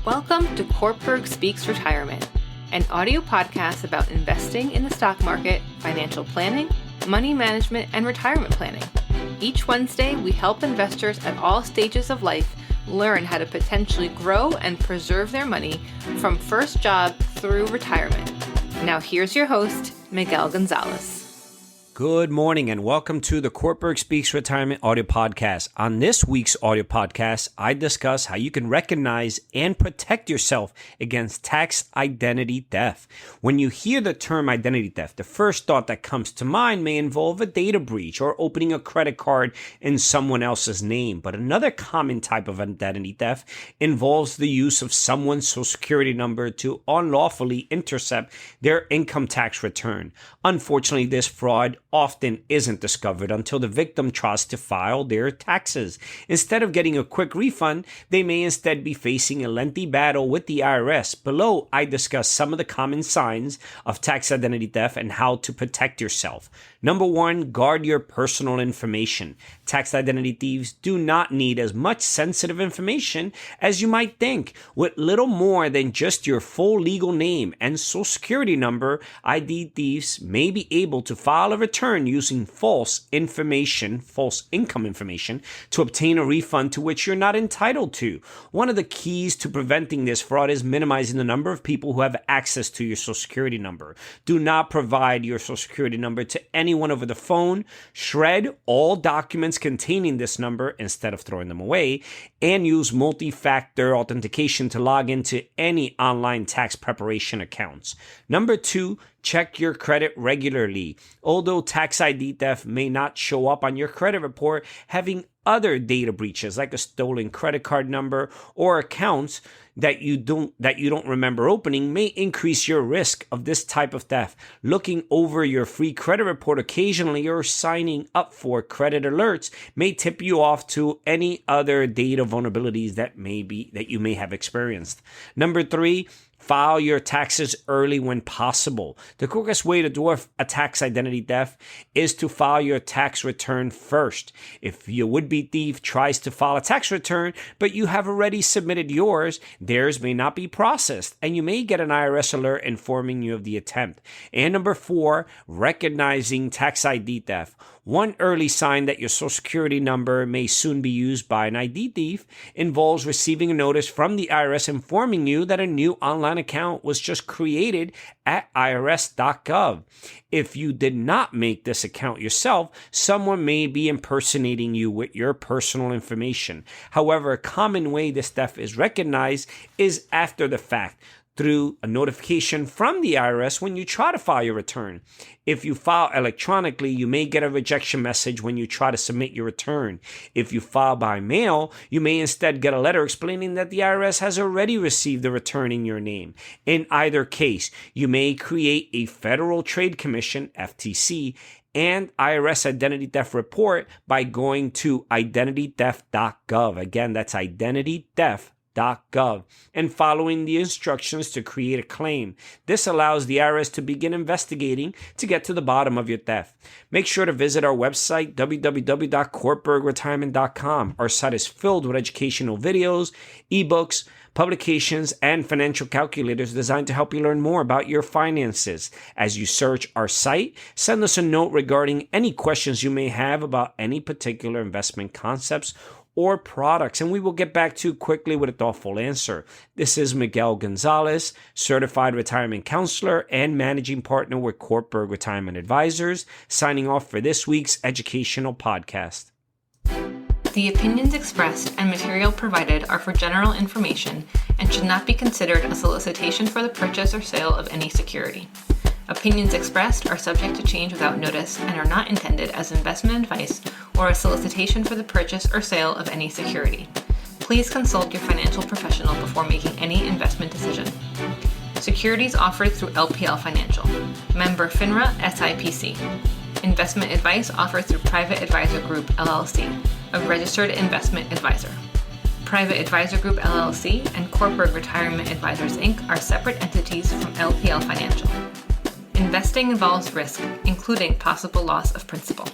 Welcome to Cortburg Speaks Retirement, an audio podcast about investing in the stock market, financial planning, money management, and retirement planning. Each Wednesday, we help investors at all stages of life learn how to potentially grow and preserve their money from first job through retirement. Now here's your host, Miguel Gonzalez. Good morning and welcome to the Cortburg Speaks Retirement audio podcast. On this week's audio podcast, I discuss how you can recognize and protect yourself against tax identity theft. When you hear the term identity theft, the first thought that comes to mind may involve a data breach or opening a credit card in someone else's name. But another common type of identity theft involves the use of someone's social security number to unlawfully intercept their income tax return. Unfortunately, this fraud often isn't discovered until the victim tries to file their taxes. Instead of getting a quick refund, they may instead be facing a lengthy battle with the IRS. Below, I discuss some of the common signs of tax identity theft and how to protect yourself. Number one, guard your personal information. Tax identity thieves do not need as much sensitive information as you might think. With little more than just your full legal name and social security number, ID thieves may be able to file a return using false income information to obtain a refund to which you're not entitled to. One of the keys to preventing this fraud is minimizing the number of people who have access to your social security number. Do not provide your social security number to anyone over the phone. Shred all documents containing this number instead of throwing them away, and use multi-factor authentication to log into any online tax preparation accounts. Number two, check your credit regularly. Although tax ID theft may not show up on your credit report, having other data breaches like a stolen credit card number or accounts that you don't remember opening may increase your risk of this type of theft. Looking over your free credit report occasionally or signing up for credit alerts may tip you off to any other data vulnerabilities that you may have experienced. Number three, file your taxes early when possible. The quickest way to dwarf a tax identity theft is to file your tax return first. If your would-be thief tries to file a tax return, but you have already submitted yours, theirs may not be processed, and you may get an IRS alert informing you of the attempt. And number four, recognizing tax ID theft. One early sign that your social security number may soon be used by an ID thief involves receiving a notice from the IRS informing you that a new online account was just created at irs.gov. If you did not make this account yourself, someone may be impersonating you with your personal information. However, a common way this theft is recognized is after the fact, through a notification from the IRS when you try to file your return. If you file electronically, you may get a rejection message when you try to submit your return. If you file by mail, you may instead get a letter explaining that the IRS has already received the return in your name. In either case, you may create a Federal Trade Commission, FTC, and IRS identity theft report by going to identitytheft.gov. Again, that's identitytheft.gov and following the instructions to create a claim. This allows the IRS to begin investigating to get to the bottom of your theft. Make sure to visit our website, www.cortburgretirement.com. Our site is filled with educational videos, ebooks, publications, and financial calculators designed to help you learn more about your finances. As you search our site, send us a note regarding any questions you may have about any particular investment concepts or products, and we will get back to you quickly with a thoughtful answer. This is Miguel Gonzalez, certified retirement counselor and managing partner with Cortburg Retirement Advisors, signing off for this week's educational podcast. The opinions expressed and material provided are for general information and should not be considered a solicitation for the purchase or sale of any security. Opinions expressed are subject to change without notice and are not intended as investment advice or a solicitation for the purchase or sale of any security. Please consult your financial professional before making any investment decision. Securities offered through LPL Financial. Member FINRA SIPC. Investment advice offered through Private Advisor Group LLC, a registered investment advisor. Private Advisor Group LLC and Cortburg Retirement Advisors Inc. are separate entities from LPL Financial. Investing involves risk, including possible loss of principal.